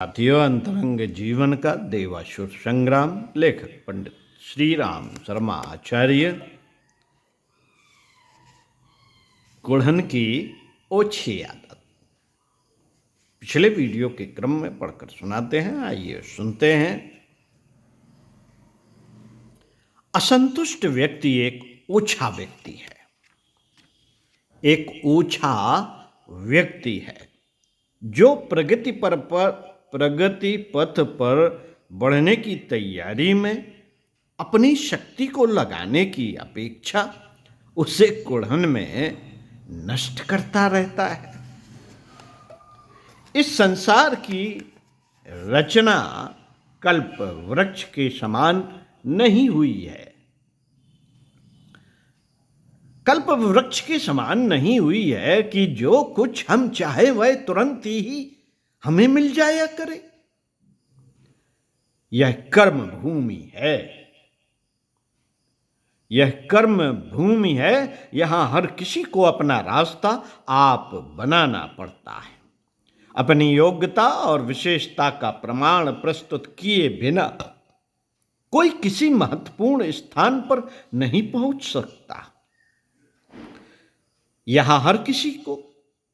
साथियों, अंतरंग जीवन का देवासुर संग्राम। लेखक पंडित श्री राम शर्मा आचार्य। कुढ़न की ओछी आदत। पिछले वीडियो के क्रम में पढ़कर सुनाते हैं, आइए सुनते हैं। असंतुष्ट व्यक्ति एक ओछा व्यक्ति है। एक ओछा व्यक्ति है जो प्रगति पथ पर बढ़ने की तैयारी में अपनी शक्ति को लगाने की अपेक्षा उसे कुढ़न में नष्ट करता रहता है। इस संसार की रचना कल्प वृक्ष के समान नहीं हुई है। कल्प वृक्ष के समान नहीं हुई है कि जो कुछ हम चाहे वह तुरंत ही हमें मिल जाया करे। यह कर्म भूमि है। यह कर्म भूमि है। यहां हर किसी को अपना रास्ता आप बनाना पड़ता है। अपनी योग्यता और विशेषता का प्रमाण प्रस्तुत किए बिना कोई किसी महत्वपूर्ण स्थान पर नहीं पहुंच सकता। यहां हर किसी को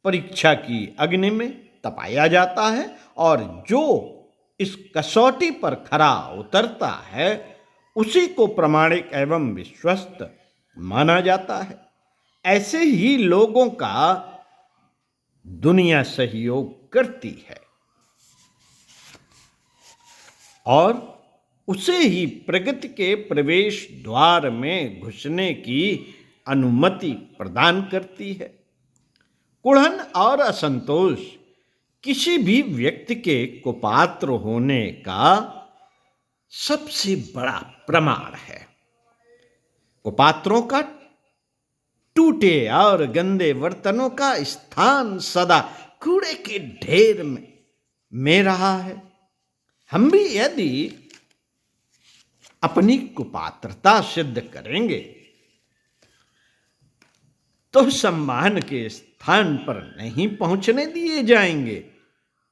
परीक्षा की अग्नि में तपाया जाता है और जो इस कसौटी पर खरा उतरता है उसी को प्रामाणिक एवं विश्वस्त माना जाता है। ऐसे ही लोगों का दुनिया सहयोग करती है और उसे ही प्रगति के प्रवेश द्वार में घुसने की अनुमति प्रदान करती है। कुढ़न और असंतोष किसी भी व्यक्ति के कुपात्र होने का सबसे बड़ा प्रमाण है। कुपात्रों का टूटे और गंदे बर्तनों का स्थान सदा कूड़े के ढेर में रहा है। हम भी यदि अपनी कुपात्रता सिद्ध करेंगे तो सम्मान के स्थान पर नहीं पहुंचने दिए जाएंगे,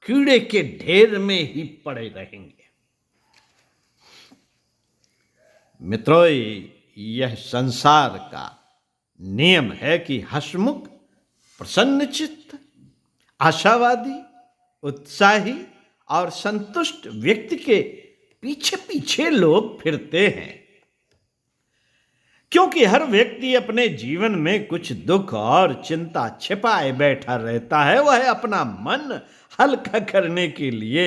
कीड़े के ढेर में ही पड़े रहेंगे। मित्रों, यह संसार का नियम है कि हंसमुख, प्रसन्नचित्त, आशावादी, उत्साही और संतुष्ट व्यक्ति के पीछे पीछे लोग फिरते हैं, क्योंकि हर व्यक्ति अपने जीवन में कुछ दुख और चिंता छिपाए बैठा रहता है। वह अपना मन हल्का करने के लिए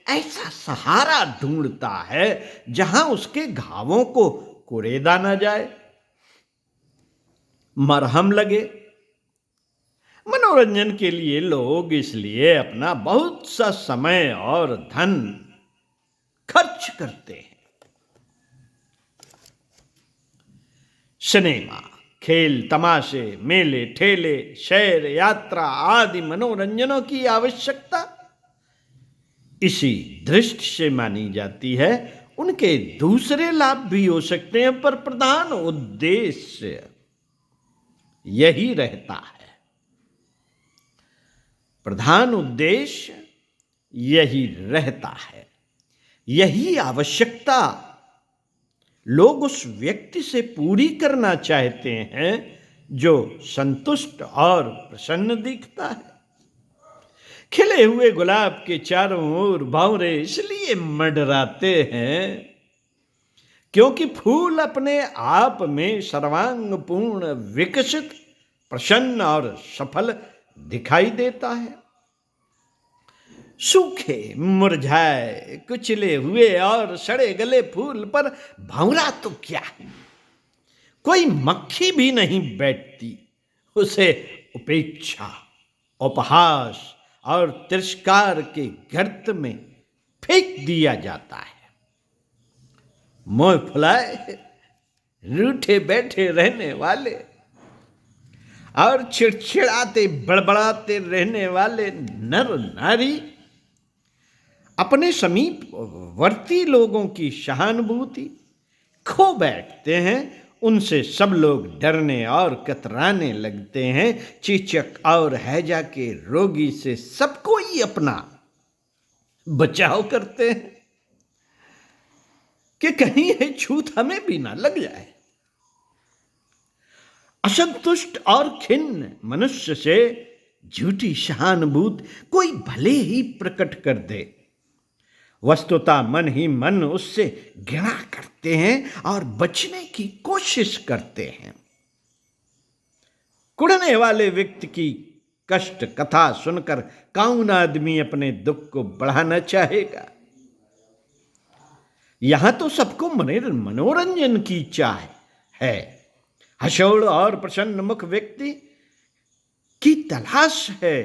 ऐसा सहारा ढूंढता है जहां उसके घावों को कुरेदा न जाए, मरहम लगे। मनोरंजन के लिए लोग इसलिए अपना बहुत सा समय और धन खर्च करते हैं। सिनेमा, खेल, तमाशे, मेले, ठेले, शहर, यात्रा आदि मनोरंजनों की आवश्यकता इसी दृष्टि से मानी जाती है। उनके दूसरे लाभ भी हो सकते हैं, पर प्रधान उद्देश्य यही रहता है। प्रधान उद्देश्य यही रहता है। यही आवश्यकता लोग उस व्यक्ति से पूरी करना चाहते हैं जो संतुष्ट और प्रसन्न दिखता है। खिले हुए गुलाब के चारों ओर भंवरे इसलिए मंडराते हैं क्योंकि फूल अपने आप में सर्वांगपूर्ण, विकसित, प्रसन्न और सफल दिखाई देता है। सूखे, मुरझाए, कुचले हुए और सड़े गले फूल पर भंवरा तो क्या, कोई मक्खी भी नहीं बैठती। उसे उपेक्षा, उपहास और तिरस्कार के गर्त में फेंक दिया जाता है। मुंह फुलाए, रूठे बैठे रहने वाले और चिड़चिड़ाते बड़बड़ाते रहने वाले नर नारी अपने समीपवर्ती लोगों की सहानुभूति खो बैठते हैं। उनसे सब लोग डरने और कतराने लगते हैं। चेचक और हैजा के रोगी से सबको ही अपना बचाव करते हैं कि कहीं ये छूत हमें भी ना लग जाए। असंतुष्ट और खिन्न मनुष्य से झूठी सहानुभूति कोई भले ही प्रकट कर दे, वस्तुतः मन ही मन उससे घृणा करते हैं और बचने की कोशिश करते हैं। कुढ़ने वाले व्यक्ति की कष्ट कथा सुनकर कौन आदमी अपने दुख को बढ़ाना चाहेगा। यहां तो सबको मनोरंजन की चाह है। हसौड़ और प्रसन्न मुख व्यक्ति की तलाश है।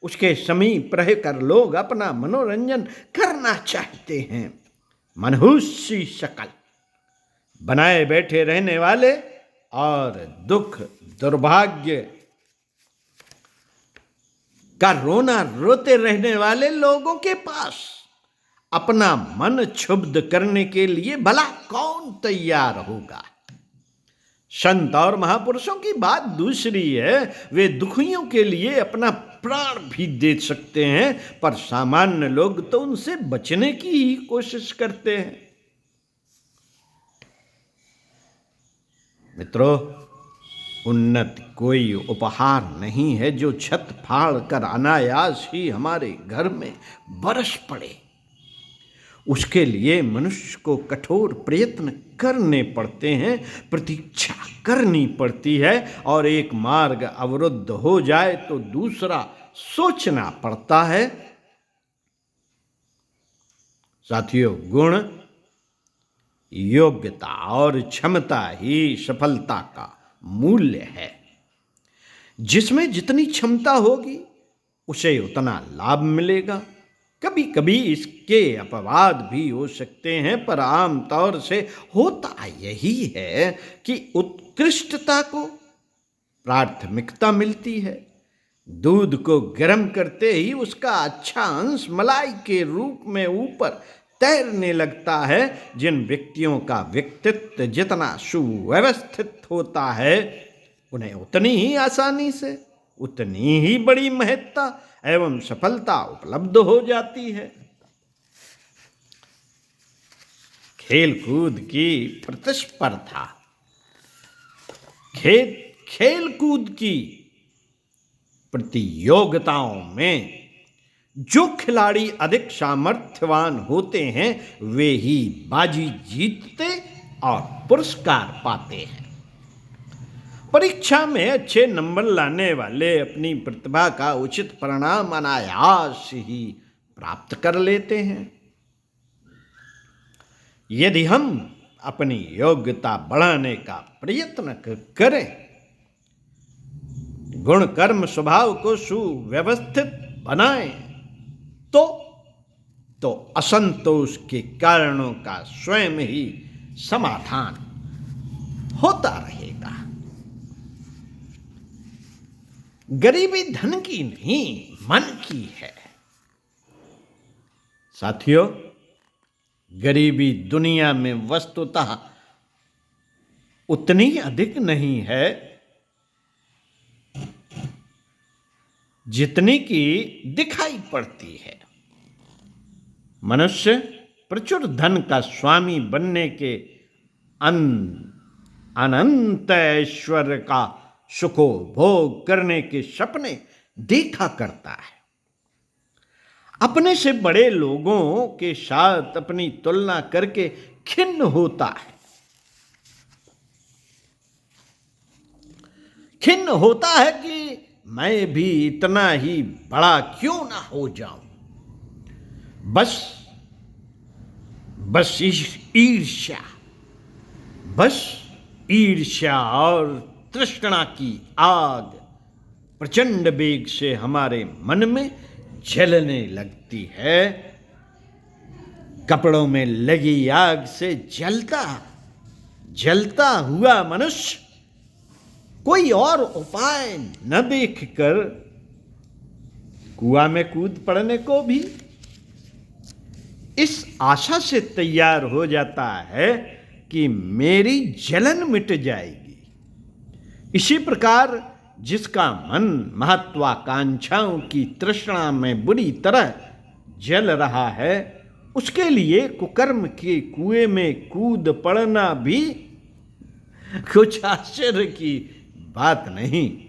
उसके समीप रहकर लोग अपना मनोरंजन करना चाहते हैं। मनहूसी शकल बनाए बैठे रहने वाले और दुख दुर्भाग्य का रोना रोते रहने वाले लोगों के पास अपना मन क्षुब्ध करने के लिए भला कौन तैयार होगा। संत और महापुरुषों की बात दूसरी है। वे दुखियों के लिए अपना प्राण भी दे सकते हैं, पर सामान्य लोग तो उनसे बचने की ही कोशिश करते हैं। मित्रों, उन्नति कोई उपहार नहीं है जो छत फाड़ कर अनायास ही हमारे घर में बरस पड़े। उसके लिए मनुष्य को कठोर प्रयत्न करने पड़ते हैं, प्रतीक्षा करनी पड़ती है, और एक मार्ग अवरुद्ध हो जाए तो दूसरा सोचना पड़ता है। साथियों, गुण, योग्यता और क्षमता ही सफलता का मूल्य है। जिसमें जितनी क्षमता होगी उसे उतना लाभ मिलेगा। कभी कभी इसके अपवाद भी हो सकते हैं, पर आमतौर से होता यही है कि उत्कृष्टता को प्राथमिकता मिलती है। दूध को गर्म करते ही उसका अच्छा अंश मलाई के रूप में ऊपर तैरने लगता है। जिन व्यक्तियों का व्यक्तित्व जितना सुव्यवस्थित होता है, उन्हें उतनी ही आसानी से उतनी ही बड़ी महत्ता एवं सफलता उपलब्ध हो जाती है। खेलकूद की प्रतिस्पर्धा, खेलकूद की प्रतियोगिताओं में जो खिलाड़ी अधिक सामर्थ्यवान होते हैं, वे ही बाजी जीतते और पुरस्कार पाते हैं। परीक्षा में अच्छे नंबर लाने वाले अपनी प्रतिभा का उचित परिणाम अनायास ही प्राप्त कर लेते हैं। यदि हम अपनी योग्यता बढ़ाने का प्रयत्न करें, गुण कर्म स्वभाव को सुव्यवस्थित बनाएं, तो असंतोष के कारणों का स्वयं ही समाधान होता रहेगा। गरीबी धन की नहीं, मन की है। साथियों, गरीबी दुनिया में वस्तुतः उतनी अधिक नहीं है जितनी की दिखाई पड़ती है। मनुष्य प्रचुर धन का स्वामी बनने के अनंत ऐश्वर्य का सुखोभोग करने के सपने देखा करता है। अपने से बड़े लोगों के साथ अपनी तुलना करके खिन्न होता है। खिन्न होता है कि मैं भी इतना ही बड़ा क्यों ना हो जाऊं। बस ईर्ष्या और तृष्णा की आग प्रचंड वेग से हमारे मन में जलने लगती है। कपड़ों में लगी आग से जलता हुआ मनुष्य कोई और उपाय न देखकर कुआं में कूद पड़ने को भी इस आशा से तैयार हो जाता है कि मेरी जलन मिट जाएगी। इसी प्रकार जिसका मन महत्वाकांक्षाओं की तृष्णा में बुरी तरह जल रहा है, उसके लिए कुकर्म के कुएं में कूद पड़ना भी कुछ आश्चर्य की बात नहीं।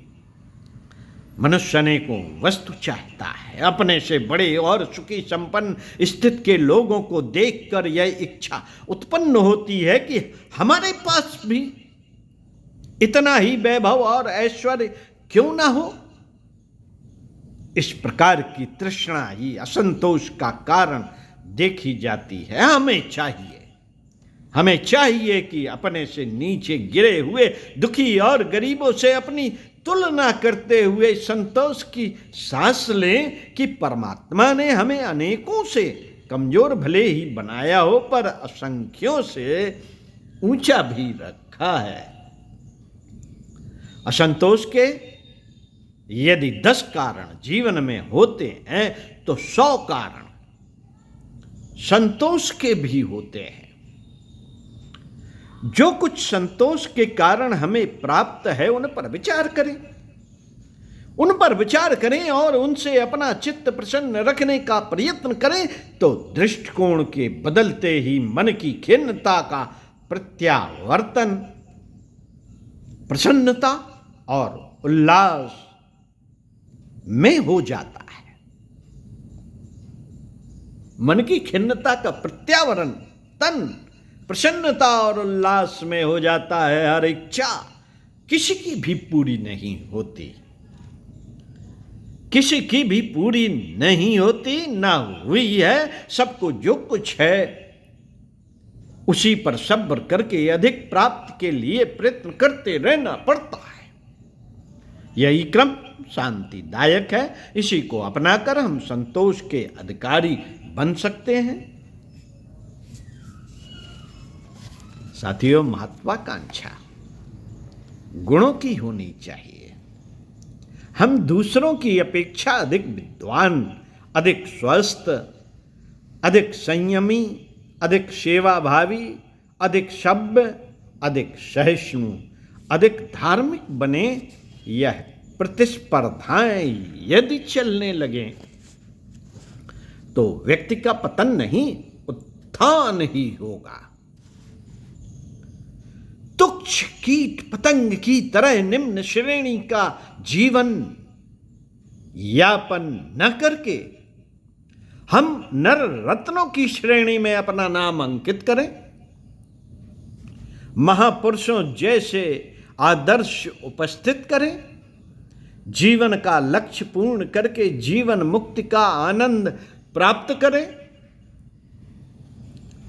मनुष्य अनेकों वस्तु चाहता है। अपने से बड़े और सुखी संपन्न स्थिति के लोगों को देखकर यह इच्छा उत्पन्न होती है कि हमारे पास भी इतना ही वैभव और ऐश्वर्य क्यों ना हो। इस प्रकार की तृष्णा ही असंतोष का कारण देखी जाती है। हमें चाहिए कि अपने से नीचे गिरे हुए दुखी और गरीबों से अपनी तुलना करते हुए संतोष की सांस लें कि परमात्मा ने हमें अनेकों से कमजोर भले ही बनाया हो, पर असंख्यों से ऊंचा भी रखा है। असंतोष के यदि 10 कारण जीवन में होते हैं तो 100 कारण संतोष के भी होते हैं। जो कुछ संतोष के कारण हमें प्राप्त है उन पर विचार करें और उनसे अपना चित्त प्रसन्न रखने का प्रयत्न करें तो दृष्टिकोण के बदलते ही मन की खिन्नता का प्रत्यावर्तन प्रसन्नता और उल्लास में हो जाता है। मन की खिन्नता का प्रत्यावर्तन प्रसन्नता और उल्लास में हो जाता है। हर इच्छा किसी की भी पूरी नहीं होती, ना हुई है। सबको जो कुछ है उसी पर सब्र करके अधिक प्राप्ति के लिए प्रयत्न करते रहना पड़ता है। यही क्रम शांतिदायक है। इसी को अपनाकर हम संतोष के अधिकारी बन सकते हैं। साथियों, महत्वाकांक्षा गुणों की होनी चाहिए। हम दूसरों की अपेक्षा अधिक विद्वान, अधिक स्वस्थ, अधिक संयमी, अधिक सेवाभावी, अधिक सभ्य, अधिक सहिष्णु, अधिक धार्मिक बने। यह प्रतिस्पर्धाएं यदि चलने लगे तो व्यक्ति का पतन नहीं, उत्थान ही होगा। तुच्छ कीट पतंग की तरह निम्न श्रेणी का जीवन यापन न करके हम नर रत्नों की श्रेणी में अपना नाम अंकित करें। महापुरुषों जैसे आदर्श उपस्थित करें। जीवन का लक्ष्य पूर्ण करके जीवन मुक्ति का आनंद प्राप्त करें।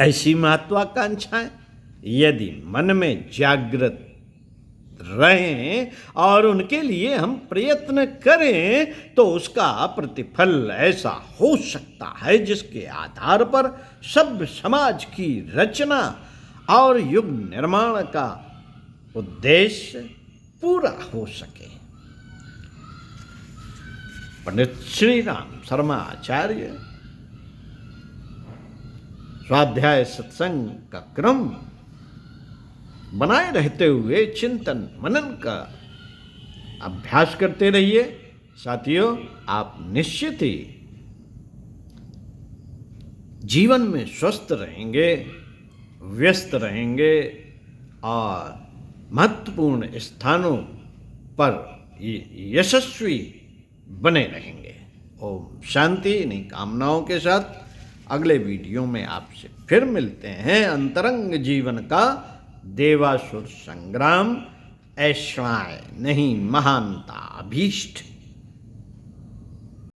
ऐसी महत्वाकांक्षाएं यदि मन में जागृत रहें और उनके लिए हम प्रयत्न करें तो उसका प्रतिफल ऐसा हो सकता है जिसके आधार पर सभ्य समाज की रचना और युग निर्माण का उद्देश्य पूरा हो सके। पंडित श्री राम शर्मा आचार्य स्वाध्याय सत्संग का क्रम बनाए रहते हुए चिंतन मनन का अभ्यास करते रहिए। साथियों, आप निश्चित ही जीवन में स्वस्थ रहेंगे, व्यस्त रहेंगे और महत्वपूर्ण स्थानों पर यशस्वी बने रहेंगे। ओम शांति। इन्हीं कामनाओं के साथ अगले वीडियो में आपसे फिर मिलते हैं। अंतरंग जीवन का देवासुर संग्राम, ऐश्वर्य नहीं महानता अभीष्ट।